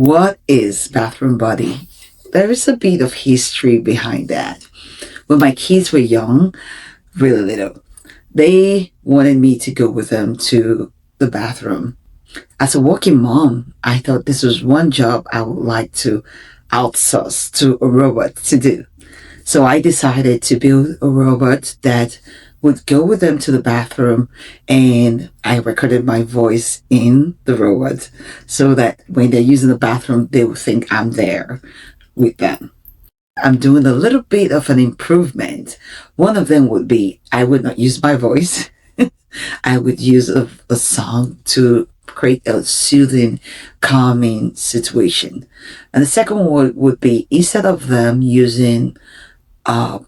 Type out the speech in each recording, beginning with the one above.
What is bathroom buddy? There is a bit of history behind that. When my kids were young, really little, they wanted me to go with them to the bathroom. As a working mom, I thought this was one job I would like to outsource to a robot to do. So I decided to build a robot that would go with them to the bathroom, and I recorded my voice in the robot so that when they're using the bathroom, they will think I'm there with them. I'm doing a little bit of an improvement. One of them would be I would not use my voice. I would use a song to create a soothing, calming situation. And the second one would be instead of them using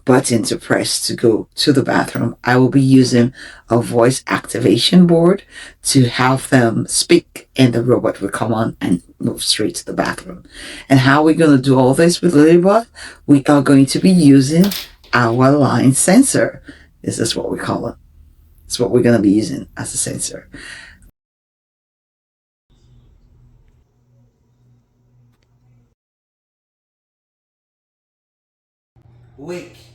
button to press to go to the bathroom, I will be using a voice activation board to have them speak, and the robot will come on and move straight to the bathroom. And how we're going to do all this with Lilybot? We are going to be using our line sensor. This is what we call it. It's what we're going to be using as a sensor. Wake.